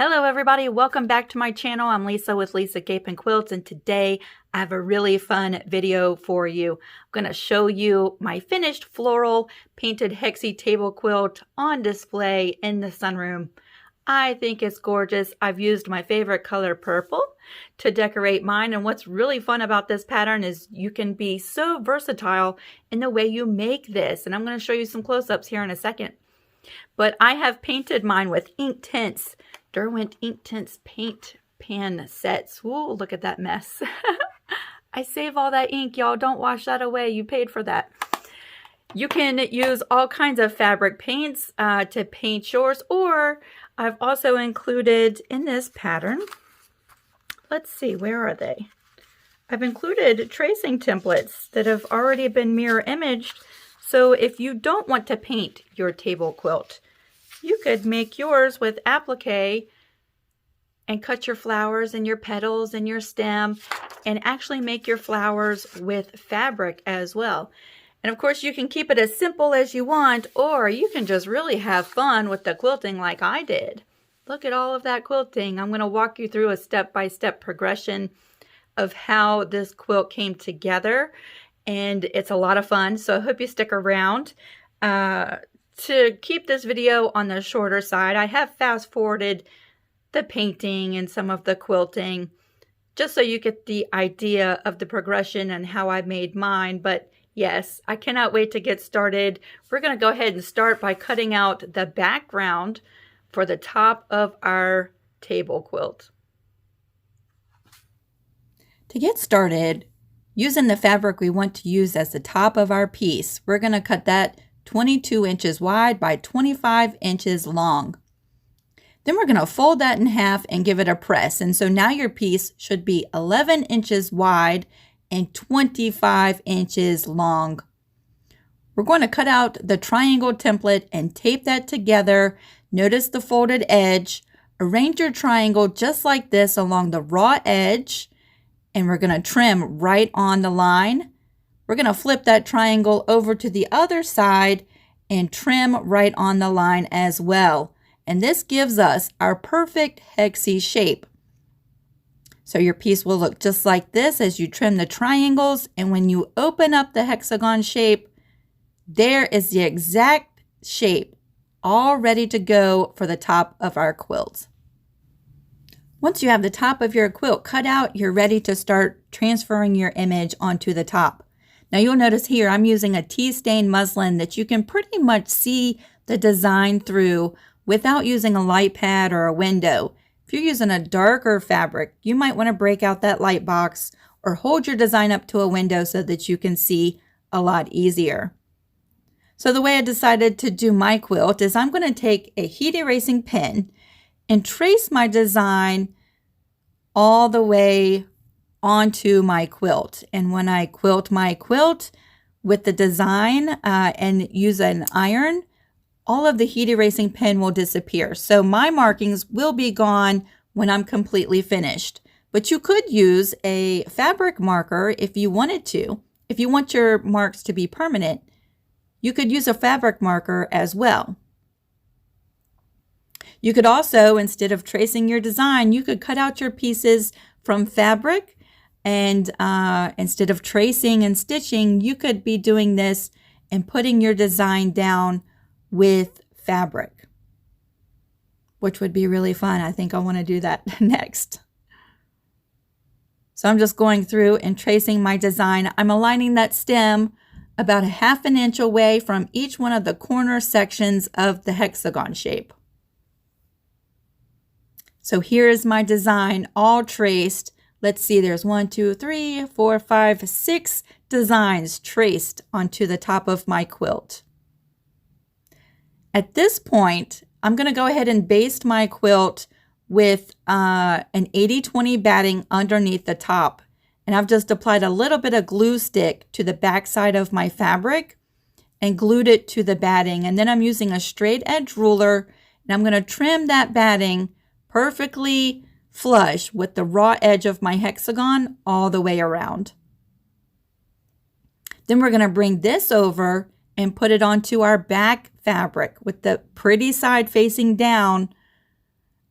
Hello everybody, welcome back to my channel. I'm Lisa with Lisa Capen Quilts, and today I have a really fun video for you. I'm going to show you my finished floral painted hexi table quilt on display in the sunroom. I think it's gorgeous. I've used my favorite color, purple, to decorate mine, and what's really fun about this pattern is you can be so versatile in the way you make this, and I'm going to show you some close-ups here in a second. But I have painted mine with ink tints, Derwent Ink Tints paint pan sets. Ooh, look at that mess. I save all that ink, y'all. Don't wash that away. You paid for that. You can use all kinds of fabric paints to paint yours, or I've also included in this pattern, let's see, where are they? I've included tracing templates that have already been mirror imaged. So if you don't want to paint your table quilt, you could make yours with applique and cut your flowers and your petals and your stem and actually make your flowers with fabric as well. And of course you can keep it as simple as you want, or you can just really have fun with the quilting like I did. Look at all of that quilting. I'm going to walk you through a step-by-step progression of how this quilt came together, and it's a lot of fun, so I hope you stick around. To keep this video on the shorter side, I have fast forwarded the painting and some of the quilting just so you get the idea of the progression and how I made mine. But yes, I cannot wait to get started. We're going to go ahead and start by cutting out the background for the top of our table quilt. To get started, using the fabric we want to use as the top of our piece, we're going to cut that 22 inches wide by 25 inches long. Then we're going to fold that in half and give it a press. And so now your piece should be 11 inches wide and 25 inches long. We're going to cut out the triangle template and tape that together. Notice the folded edge. Arrange your triangle just like this along the raw edge, and we're going to trim right on the line. We're going to flip that triangle over to the other side and trim right on the line as well. And this gives us our perfect hexi shape. So your piece will look just like this as you trim the triangles. And when you open up the hexagon shape, there is the exact shape all ready to go for the top of our quilt. Once you have the top of your quilt cut out, you're ready to start transferring your image onto the top. Now you'll notice here I'm using a tea stain muslin that you can pretty much see the design through without using a light pad or a window. If you're using a darker fabric, you might want to break out that light box or hold your design up to a window so that you can see a lot easier. So the way I decided to do my quilt is I'm going to take a heat erasing pen and trace my design all the way onto my quilt. And when I quilt my quilt with the design and use an iron, all of the heat erasing pen will disappear. So my markings will be gone when I'm completely finished. But you could use a fabric marker if you wanted to. If you want your marks to be permanent, you could use a fabric marker as well. You could also, instead of tracing your design, you could cut out your pieces from fabric, and instead of tracing and stitching, you could be doing this and putting your design down with fabric, which would be really fun. I think I want to do that next. So I'm just going through and tracing my design. I'm aligning that stem about 1/2 inch away from each one of the corner sections of the hexagon shape. So here is my design all traced. Let's see, there's 1, 2, 3, 4, 5, 6 designs traced onto the top of my quilt. At this point, I'm going to go ahead and baste my quilt with an 80-20 batting underneath the top. And I've just applied a little bit of glue stick to the back side of my fabric and glued it to the batting. And then I'm using a straight edge ruler, and I'm going to trim that batting perfectly flush with the raw edge of my hexagon all the way around. Then we're going to bring this over and put it onto our back fabric with the pretty side facing down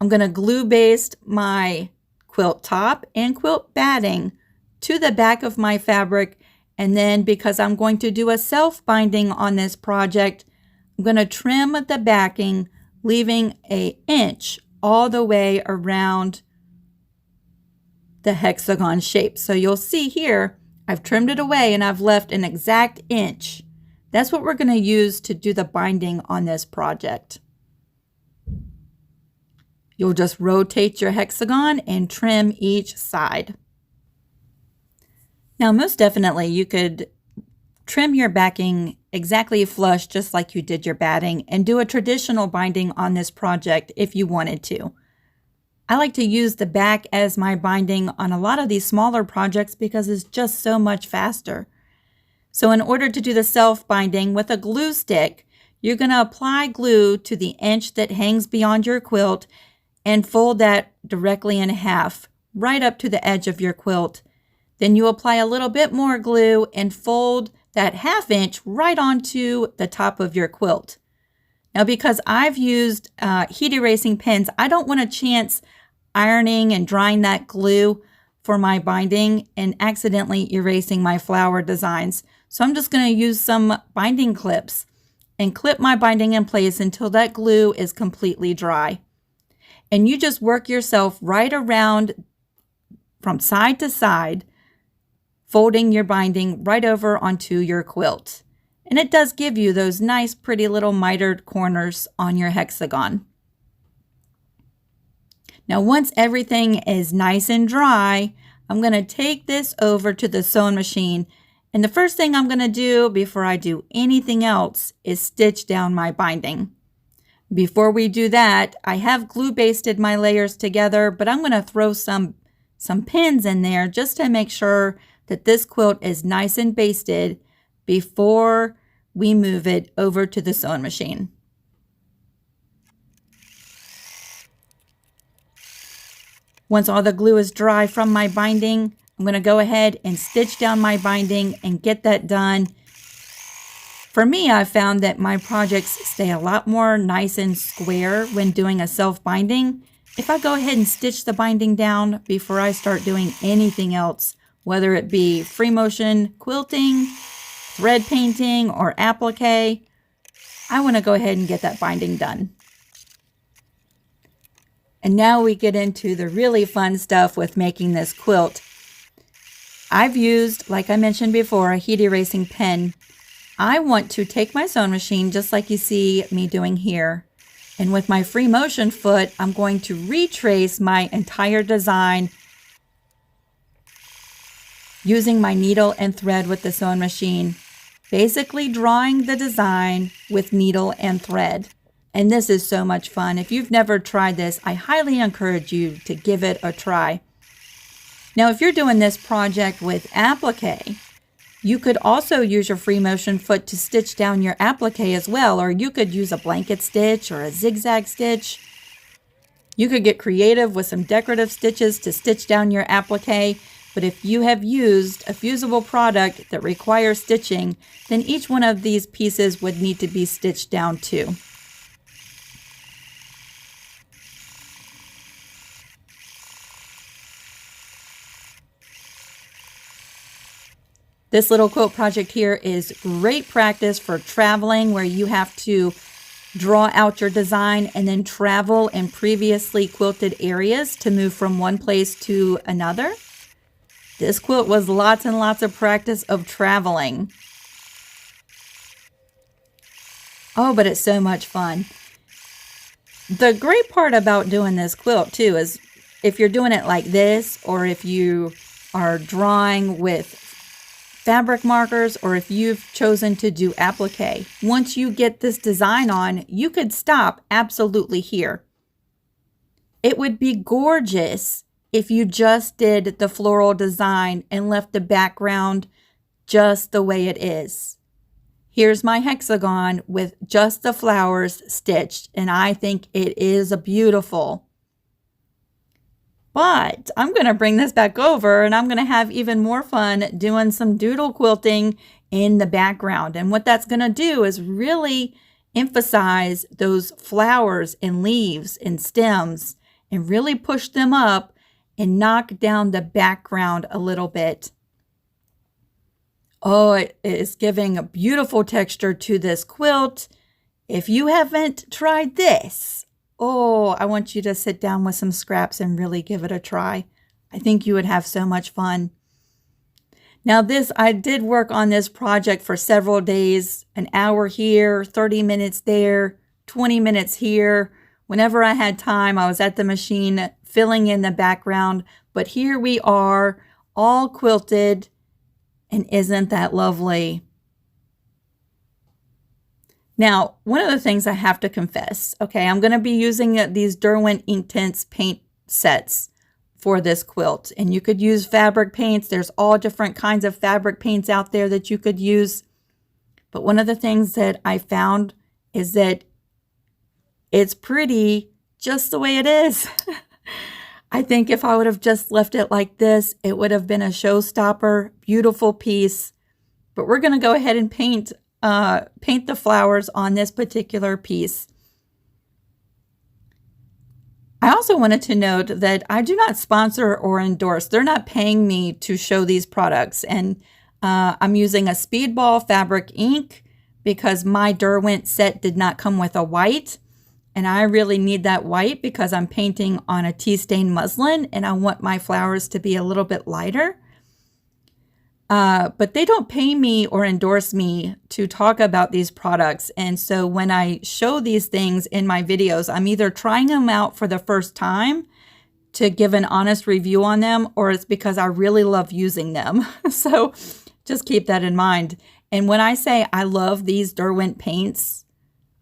I'm going to glue baste my quilt top and quilt batting to the back of my fabric. And then because I'm going to do a self-binding on this project, I'm going to trim the backing, leaving an inch all the way around the hexagon shape. So you'll see here, I've trimmed it away and I've left an exact inch. That's what we're going to use to do the binding on this project. You'll just rotate your hexagon and trim each side. Now, most definitely you could trim your backing exactly flush just like you did your batting and do a traditional binding on this project if you wanted to. I like to use the back as my binding on a lot of these smaller projects because it's just so much faster. So in order to do the self-binding with a glue stick, you're going to apply glue to the inch that hangs beyond your quilt and fold that directly in half, right up to the edge of your quilt. Then you apply a little bit more glue and fold that ½ inch right onto the top of your quilt. Now, because I've used heat erasing pens, I don't want to chance ironing and drying that glue for my binding and accidentally erasing my flower designs. So I'm just going to use some binding clips and clip my binding in place until that glue is completely dry. And you just work yourself right around from side to side, folding your binding right over onto your quilt. And it does give you those nice, pretty little mitered corners on your hexagon. Now, once everything is nice and dry, I'm going to take this over to the sewing machine. And the first thing I'm going to do before I do anything else is stitch down my binding. Before we do that, I have glue basted my layers together, but I'm going to throw some pins in there just to make sure that this quilt is nice and basted before we move it over to the sewing machine. Once all the glue is dry from my binding, I'm going to go ahead and stitch down my binding and get that done. For me, I've found that my projects stay a lot more nice and square when doing a self-binding if I go ahead and stitch the binding down before I start doing anything else, whether it be free motion quilting, thread painting, or applique. I want to go ahead and get that binding done. And now we get into the really fun stuff with making this quilt. I've used, like I mentioned before, a heat erasing pen. I want to take my sewing machine just like you see me doing here. And with my free motion foot, I'm going to retrace my entire design using my needle and thread with the sewing machine, basically drawing the design with needle and thread. And this is so much fun. If you've never tried this, I highly encourage you to give it a try. Now, if you're doing this project with applique, you could also use your free motion foot to stitch down your applique as well, or you could use a blanket stitch or a zigzag stitch. You could get creative with some decorative stitches to stitch down your applique, but if you have used a fusible product that requires stitching, then each one of these pieces would need to be stitched down too. This little quilt project here is great practice for traveling, where you have to draw out your design and then travel in previously quilted areas to move from one place to another. This quilt was lots and lots of practice of traveling. Oh, but it's so much fun. The great part about doing this quilt too is if you're doing it like this, or if you are drawing with fabric markers, or if you've chosen to do applique, once you get this design on, you could stop absolutely here. It would be gorgeous if you just did the floral design and left the background just the way it is. Here's my hexagon with just the flowers stitched, and I think it is beautiful. But I'm going to bring this back over and I'm going to have even more fun doing some doodle quilting in the background. And what that's going to do is really emphasize those flowers and leaves and stems and really push them up and knock down the background a little bit. Oh, it is giving a beautiful texture to this quilt. If you haven't tried this, oh, I want you to sit down with some scraps and really give it a try. I think you would have so much fun. Now I did work on this project for several days, an hour here, 30 minutes there, 20 minutes here. Whenever I had time, I was at the machine filling in the background. But here we are, all quilted, and isn't that lovely? Now, one of the things I have to confess, okay, I'm going to be using these Derwent Inktense paint sets for this quilt. And you could use fabric paints. There's all different kinds of fabric paints out there that you could use. But one of the things that I found is that it's pretty just the way it is. I think if I would have just left it like this, it would have been a showstopper, beautiful piece. But we're going to go ahead and paint the flowers on this particular piece. I also wanted to note that I do not sponsor or endorse. They're not paying me to show these products. And I'm using a Speedball fabric ink because my Derwent set did not come with a white. And I really need that white because I'm painting on a tea stain muslin and I want my flowers to be a little bit lighter. But they don't pay me or endorse me to talk about these products. And so when I show these things in my videos, I'm either trying them out for the first time to give an honest review on them, or it's because I really love using them. So just keep that in mind. And when I say I love these Derwent paints,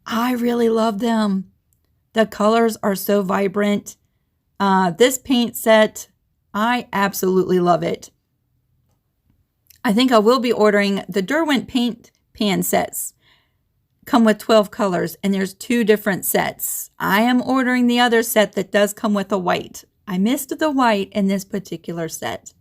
I really love them. The colors are so vibrant. This paint set, I absolutely love it. I think I will be ordering the Derwent paint pan sets. Come with 12 colors, and there's 2 different sets. I am ordering the other set that does come with a white. I missed the white in this particular set.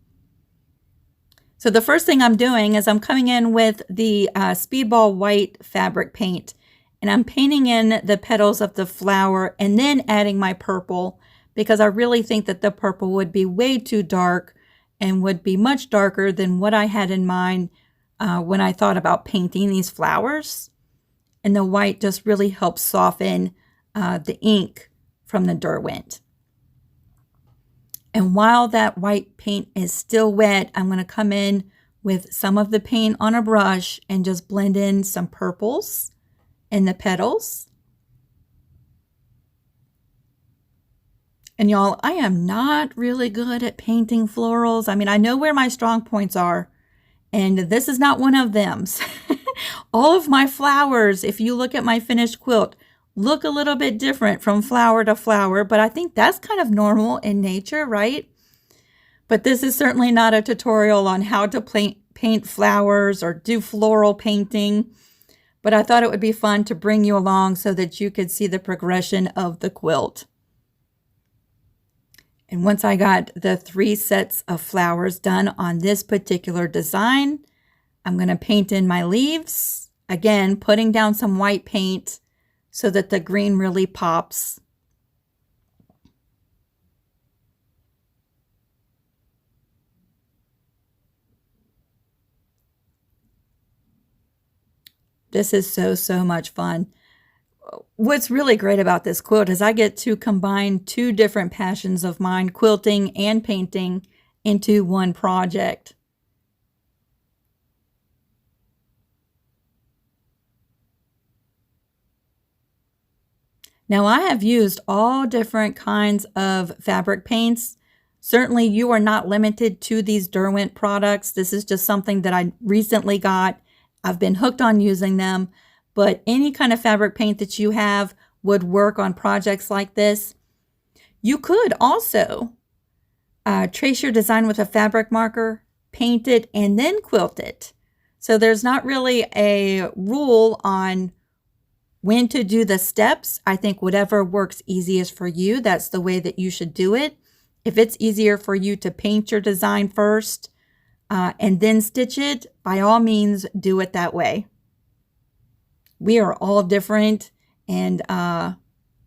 So the first thing I'm doing is I'm coming in with the Speedball white fabric paint, and I'm painting in the petals of the flower and then adding my purple because I really think that the purple would be way too dark and would be much darker than what I had in mind when I thought about painting these flowers. And the white just really helps soften the ink from the Derwent. And while that white paint is still wet, I'm going to come in with some of the paint on a brush and just blend in some purples in the petals. And y'all, I am not really good at painting florals. I mean, I know where my strong points are, and this is not one of them. All of my flowers, if you look at my finished quilt, look a little bit different from flower to flower, but I think that's kind of normal in nature, right? But this is certainly not a tutorial on how to paint flowers or do floral painting, but I thought it would be fun to bring you along so that you could see the progression of the quilt. And once I got the 3 sets of flowers done on this particular design, I'm going to paint in my leaves. Again, putting down some white paint so that the green really pops. This is so much fun. What's really great about this quilt is I get to combine 2 different passions of mine, quilting and painting, into one project. Now, I have used all different kinds of fabric paints. Certainly, you are not limited to these Derwent products. This is just something that I recently got. I've been hooked on using them. But any kind of fabric paint that you have would work on projects like this. You could also trace your design with a fabric marker, paint it, and then quilt it. So there's not really a rule on when to do the steps. I think whatever works easiest for you, that's the way that you should do it. If it's easier for you to paint your design first and then stitch it, by all means, do it that way. We are all different, and our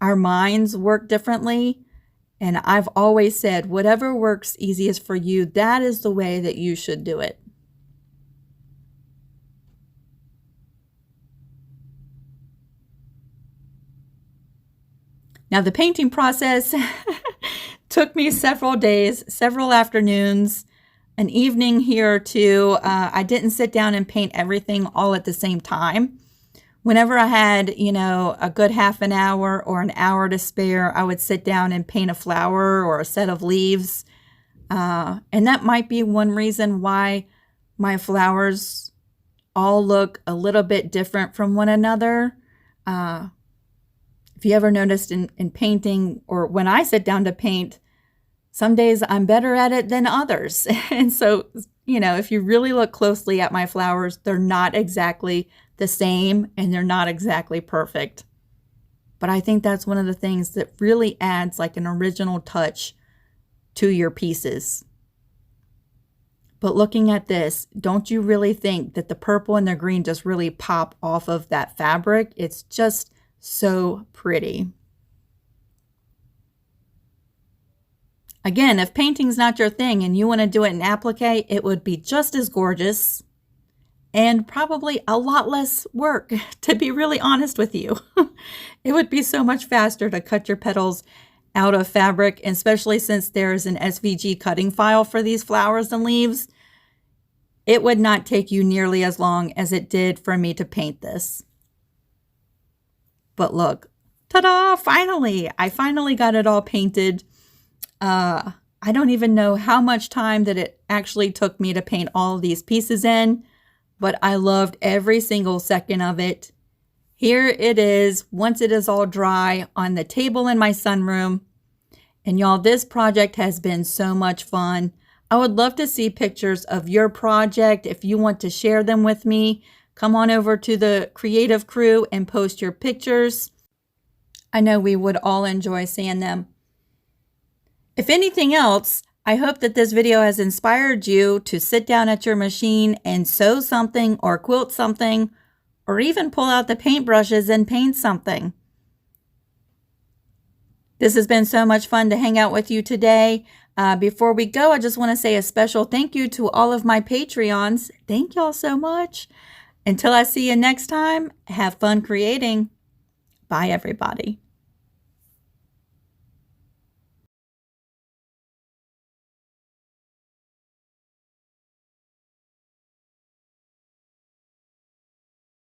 minds work differently. And I've always said, whatever works easiest for you, that is the way that you should do it. Now, the painting process took me several days, several afternoons, an evening here or two. I didn't sit down and paint everything all at the same time. Whenever I had, a good half an hour or an hour to spare, I would sit down and paint a flower or a set of leaves. And that might be one reason why my flowers all look a little bit different from one another. If you ever noticed in painting, or when I sit down to paint, some days I'm better at it than others. And so, if you really look closely at my flowers, they're not exactly the same and they're not exactly perfect. But I think that's one of the things that really adds like an original touch to your pieces. But looking at this, don't you really think that the purple and the green just really pop off of that fabric? It's just so pretty. Again, if painting's not your thing and you want to do it in applique, it would be just as gorgeous and probably a lot less work, to be really honest with you. It would be so much faster to cut your petals out of fabric, especially since there's an SVG cutting file for these flowers and leaves. It would not take you nearly as long as it did for me to paint this. But look, ta-da, finally! I finally got it all painted. I don't even know how much time that it actually took me to paint all of these pieces in, but I loved every single second of it. Here it is, once it is all dry, on the table in my sunroom. And y'all, this project has been so much fun. I would love to see pictures of your project. If you want to share them with me, come on over to the Creative Crew and post your pictures. I know we would all enjoy seeing them. If anything else, I hope that this video has inspired you to sit down at your machine and sew something or quilt something, or even pull out the paintbrushes and paint something. This has been so much fun to hang out with you today. Before we go, I just want to say a special thank you to all of my Patreons. Thank y'all so much. Until I see you next time, have fun creating. Bye, everybody.